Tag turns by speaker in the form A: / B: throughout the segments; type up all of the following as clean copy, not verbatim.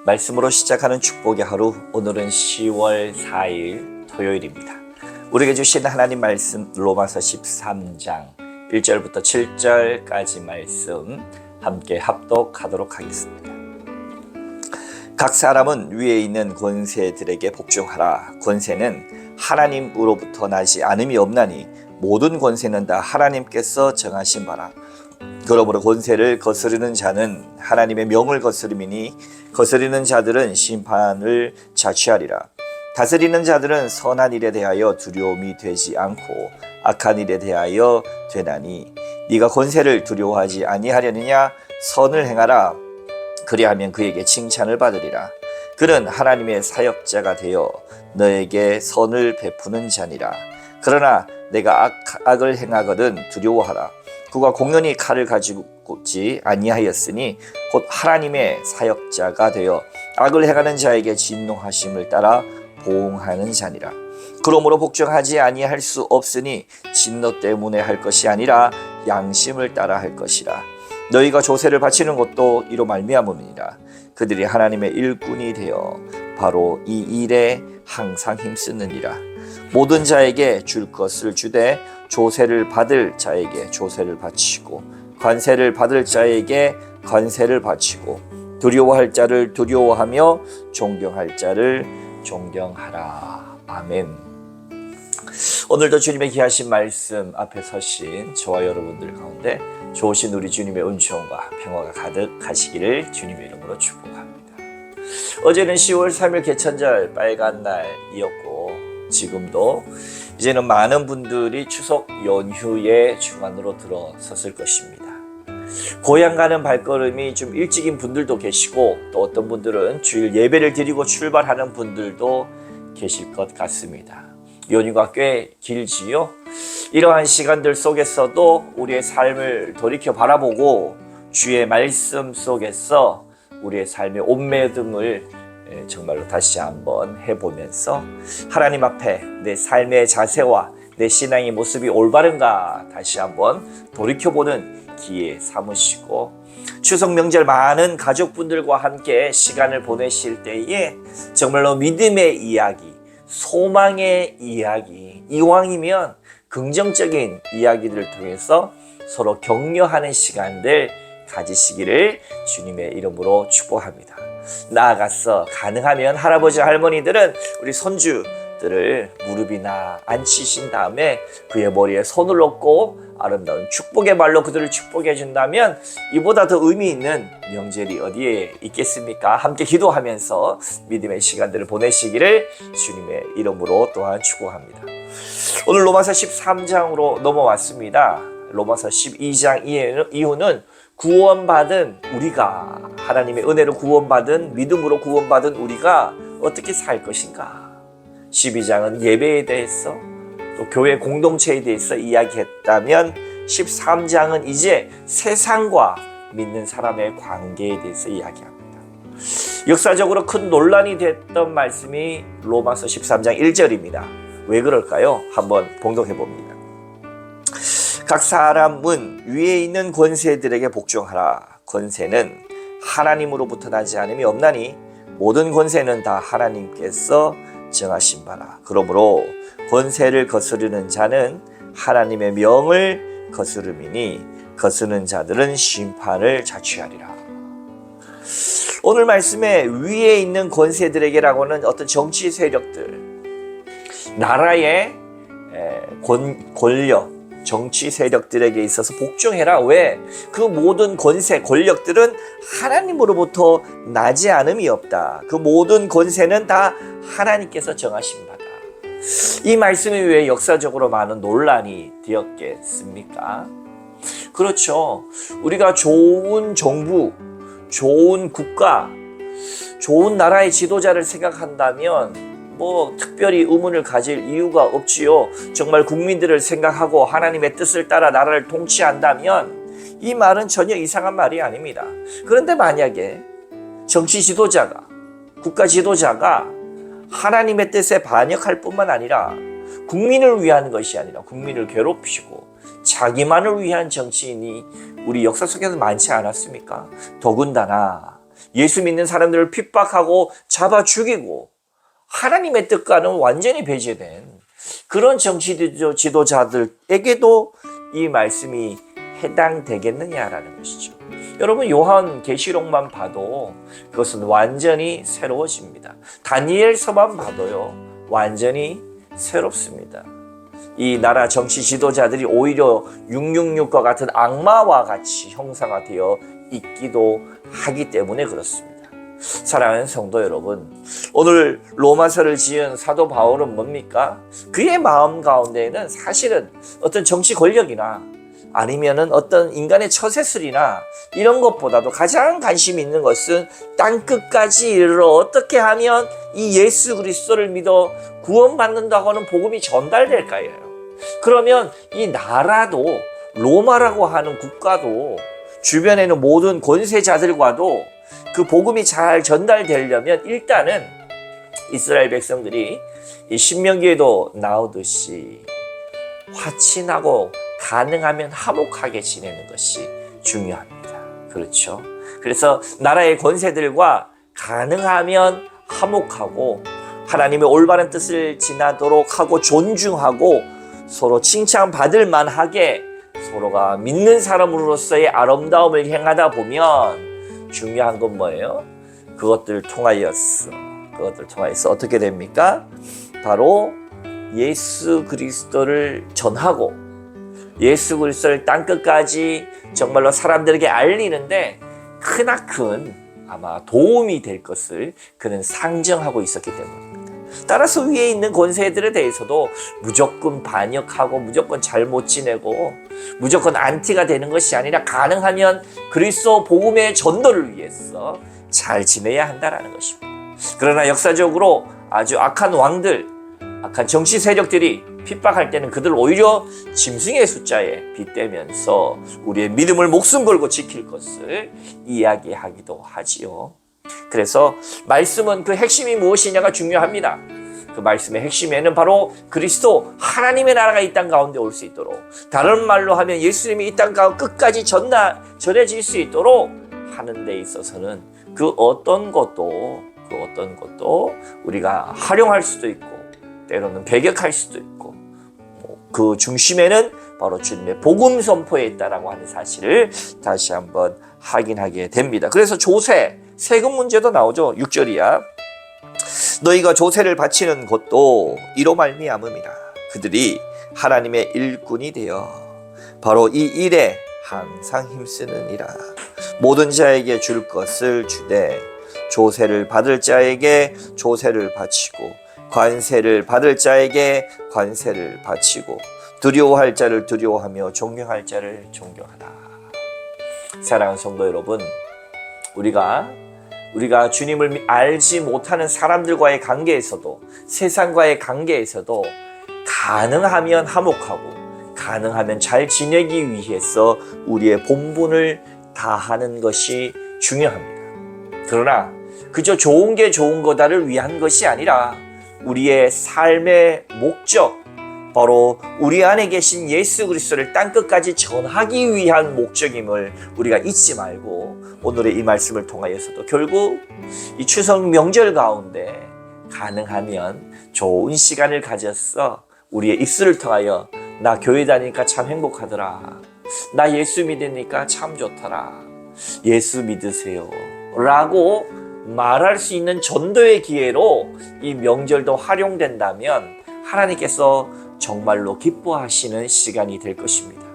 A: 말씀으로 시작하는 축복의 하루, 오늘은 10월 4일 토요일입니다. 우리에게 주신 하나님 말씀 로마서 13장 1절부터 7절까지 말씀 함께 합독하도록 하겠습니다. 각 사람은 위에 있는 권세들에게 복종하라. 권세는 하나님으로부터 나지 않음이 없나니 모든 권세는 다 하나님께서 정하신 바라. 그러므로 권세를 거스르는 자는 하나님의 명을 거스름이니 거스르는 자들은 심판을 자취하리라. 다스리는 자들은 선한 일에 대하여 두려움이 되지 않고 악한 일에 대하여 되나니 네가 권세를 두려워하지 아니하려느냐. 선을 행하라. 그리하면 그에게 칭찬을 받으리라. 그는 하나님의 사역자가 되어 너에게 선을 베푸는 자니라. 그러나 내가 악을 행하거든 두려워하라. 그가 공연히 칼을 가지고지 아니하였으니 곧 하나님의 사역자가 되어 악을 행하는 자에게 진노하심을 따라 보응하는 자니라. 그러므로 복종하지 아니할 수 없으니 진노 때문에 할 것이 아니라 양심을 따라 할 것이라. 너희가 조세를 바치는 것도 이로 말미암음이니라. 그들이 하나님의 일꾼이 되어 바로 이 일에 항상 힘쓰느니라. 모든 자에게 줄 것을 주되 조세를 받을 자에게 조세를 바치고 관세를 받을 자에게 관세를 바치고 두려워할 자를 두려워하며 존경할 자를 존경하라. 아멘. 오늘도 주님의 귀하신 말씀 앞에 서신 저와 여러분들 가운데 좋으신 우리 주님의 은총과 평화가 가득하시기를 주님의 이름으로 축복합니다. 어제는 10월 3일 개천절 빨간 날이었고 지금도 이제는 많은 분들이 추석 연휴의 주간으로 들어섰을 것입니다. 고향 가는 발걸음이 좀 일찍인 분들도 계시고 또 어떤 분들은 주일 예배를 드리고 출발하는 분들도 계실 것 같습니다. 연휴가 꽤 길지요. 이러한 시간들 속에서도 우리의 삶을 돌이켜 바라보고 주의 말씀 속에서 우리의 삶의 온매듬을 정말로 다시 한번 해보면서 하나님 앞에 내 삶의 자세와 내 신앙의 모습이 올바른가 다시 한번 돌이켜보는 기회 삼으시고 추석 명절 많은 가족분들과 함께 시간을 보내실 때에 정말로 믿음의 이야기, 소망의 이야기, 이왕이면 긍정적인 이야기들을 통해서 서로 격려하는 시간들 가지시기를 주님의 이름으로 축복합니다. 나아가서 가능하면 할아버지 할머니들은 우리 손주들을 무릎이나 앉히신 다음에 그의 머리에 손을 얹고 아름다운 축복의 말로 그들을 축복해 준다면 이보다 더 의미 있는 명절이 어디에 있겠습니까? 함께 기도하면서 믿음의 시간들을 보내시기를 주님의 이름으로 또한 축복합니다. 오늘 로마서 13장으로 넘어왔습니다. 로마서 12장 이후는 구원받은 우리가 하나님의 은혜로 구원받은 믿음으로 구원받은 우리가 어떻게 살 것인가. 12장은 예배에 대해서 또 교회 공동체에 대해서 이야기했다면 13장은 이제 세상과 믿는 사람의 관계에 대해서 이야기합니다. 역사적으로 큰 논란이 됐던 말씀이 로마서 13장 1절입니다. 왜 그럴까요? 한번 봉독해 봅니다. 각 사람은 위에 있는 권세들에게 복종하라. 권세는 하나님으로부터 나지 않음이 없나니 모든 권세는 다 하나님께서 정하신 바라. 그러므로 권세를 거스르는 자는 하나님의 명을 거스름이니 거스르는 자들은 심판을 자취하리라. 오늘 말씀에 위에 있는 권세들에게라고는 어떤 정치 세력들, 나라의 권력, 정치 세력들에게 있어서 복종해라. 왜? 그 모든 권세, 권력들은 하나님으로부터 나지 않음이 없다. 그 모든 권세는 다 하나님께서 정하신 바다. 이 말씀이 왜 역사적으로 많은 논란이 되었겠습니까? 그렇죠. 우리가 좋은 정부, 좋은 국가, 좋은 나라의 지도자를 생각한다면 특별히 의문을 가질 이유가 없지요. 정말 국민들을 생각하고 하나님의 뜻을 따라 나라를 통치한다면 이 말은 전혀 이상한 말이 아닙니다. 그런데 만약에 정치 지도자가, 국가 지도자가 하나님의 뜻에 반역할 뿐만 아니라 국민을 위한 것이 아니라 국민을 괴롭히고 자기만을 위한 정치인이 우리 역사 속에서 많지 않았습니까? 더군다나 예수 믿는 사람들을 핍박하고 잡아 죽이고 하나님의 뜻과는 완전히 배제된 그런 정치 지도자들에게도 이 말씀이 해당되겠느냐라는 것이죠. 여러분, 요한계시록만 봐도 그것은 완전히 새로워집니다. 다니엘서만 봐도요, 완전히 새롭습니다. 이 나라 정치 지도자들이 오히려 666과 같은 악마와 같이 형상화되어 있기도 하기 때문에 그렇습니다. 사랑하는 성도 여러분, 오늘 로마서를 지은 사도 바울은 뭡니까? 그의 마음 가운데에는 사실은 어떤 정치 권력이나 아니면은 어떤 인간의 처세술이나 이런 것보다도 가장 관심 있는 것은 땅끝까지 이르러 어떻게 하면 이 예수 그리스도를 믿어 구원받는다고 하는 복음이 전달될까요? 그러면 이 나라도, 로마라고 하는 국가도, 주변에 있는 모든 권세자들과도 그 복음이 잘 전달되려면 일단은 이스라엘 백성들이 이 신명기에도 나오듯이 화친하고 가능하면 화목하게 지내는 것이 중요합니다. 그렇죠? 그래서 나라의 권세들과 가능하면 화목하고 하나님의 올바른 뜻을 지나도록 하고 존중하고 서로 칭찬받을 만하게 서로가 믿는 사람으로서의 아름다움을 행하다 보면 중요한 건 뭐예요? 그것들 통하여서 어떻게 됩니까? 바로 예수 그리스도를 전하고 예수 그리스도를 땅끝까지 정말로 사람들에게 알리는데 크나큰 아마 도움이 될 것을 그는 상정하고 있었기 때문입니다. 따라서 위에 있는 권세들에 대해서도 무조건 반역하고 무조건 잘못 지내고 무조건 안티가 되는 것이 아니라 가능하면 그리스도 복음의 전도를 위해서 잘 지내야 한다는 것입니다. 그러나 역사적으로 아주 악한 왕들, 악한 정치 세력들이 핍박할 때는 그들 오히려 짐승의 숫자에 빗대면서 우리의 믿음을 목숨 걸고 지킬 것을 이야기하기도 하지요. 그래서 말씀은 그 핵심이 무엇이냐가 중요합니다. 그 말씀의 핵심에는 바로 그리스도 하나님의 나라가 이 땅 가운데 올 수 있도록, 다른 말로 하면 예수님이 이 땅 가운데 끝까지 전해질 수 있도록 하는 데 있어서는 그 어떤 것도 우리가 활용할 수도 있고 때로는 배격할 수도 있고 그 중심에는 바로 주님의 복음 선포에 있다라고 하는 사실을 다시 한번 확인하게 됩니다. 그래서 조세, 세금 문제도 나오죠. 6절이야. 너희가 조세를 바치는 것도 이로 말미암음이라. 그들이 하나님의 일꾼이 되어 바로 이 일에 항상 힘쓰느니라. 모든 자에게 줄 것을 주되 조세를 받을 자에게 조세를 바치고 관세를 받을 자에게 관세를 바치고 두려워할 자를 두려워하며 존경할 자를 존경하라. 사랑하는 성도 여러분, 우리가 주님을 알지 못하는 사람들과의 관계에서도, 세상과의 관계에서도 가능하면 화목하고 가능하면 잘 지내기 위해서 우리의 본분을 다하는 것이 중요합니다. 그러나 그저 좋은 게 좋은 거다를 위한 것이 아니라 우리의 삶의 목적, 바로 우리 안에 계신 예수 그리스도를 땅끝까지 전하기 위한 목적임을 우리가 잊지 말고 오늘의 이 말씀을 통하여서도 결국 이 추석 명절 가운데 가능하면 좋은 시간을 가져서 우리의 입술을 통하여 나 교회 다니니까 참 행복하더라, 나 예수 믿으니까 참 좋더라, 예수 믿으세요 라고 말할 수 있는 전도의 기회로 이 명절도 활용된다면 하나님께서 정말로 기뻐하시는 시간이 될 것입니다.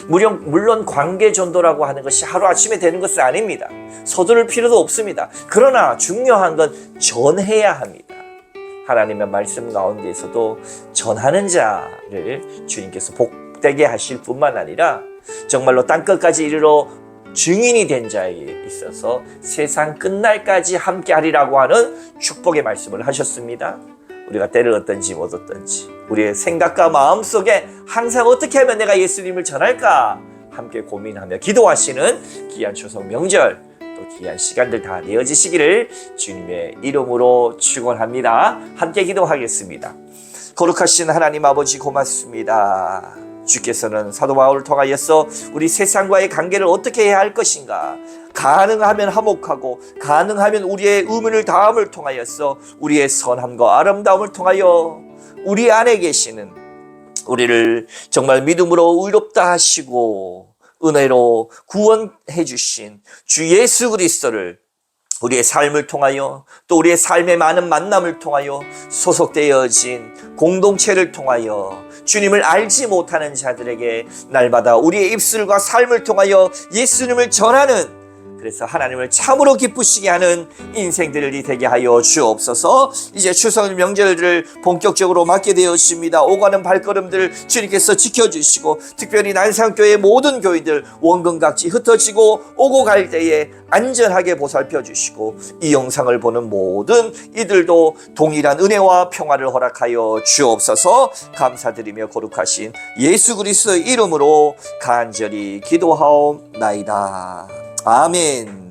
A: 물론 관계 전도라고 하는 것이 하루아침에 되는 것은 아닙니다. 서두를 필요도 없습니다. 그러나 중요한 건 전해야 합니다. 하나님의 말씀 가운데에서도 전하는 자를 주님께서 복되게 하실 뿐만 아니라 정말로 땅끝까지 이르러 증인이 된 자에 있어서 세상 끝날까지 함께하리라고 하는 축복의 말씀을 하셨습니다. 우리가 때를 얻든지 못 얻든지 우리의 생각과 마음속에 항상 어떻게 하면 내가 예수님을 전할까 함께 고민하며 기도하시는 귀한 추석 명절, 또 귀한 시간들 다 내어지시기를 주님의 이름으로 축원합니다. 함께 기도하겠습니다. 거룩하신 하나님 아버지 고맙습니다. 주께서는 사도 바울을 통하여서 우리 세상과의 관계를 어떻게 해야 할 것인가, 가능하면 화목하고 가능하면 우리의 의문을 다함을 통하여서 우리의 선함과 아름다움을 통하여 우리 안에 계시는 우리를 정말 믿음으로 의롭다 하시고 은혜로 구원해 주신 주 예수 그리스도를 우리의 삶을 통하여 또 우리의 삶의 많은 만남을 통하여 소속되어진 공동체를 통하여 주님을 알지 못하는 자들에게 날마다 우리의 입술과 삶을 통하여 예수님을 전하는, 그래서 하나님을 참으로 기쁘시게 하는 인생들이 되게 하여 주옵소서. 이제 추석 명절을 본격적으로 맞게 되었습니다. 오가는 발걸음들 주님께서 지켜주시고 특별히 난상교회 모든 교인들 원근각지 흩어지고 오고 갈 때에 안전하게 보살펴 주시고 이 영상을 보는 모든 이들도 동일한 은혜와 평화를 허락하여 주옵소서. 감사드리며 거룩하신 예수 그리스도의 이름으로 간절히 기도하옵나이다. 아멘.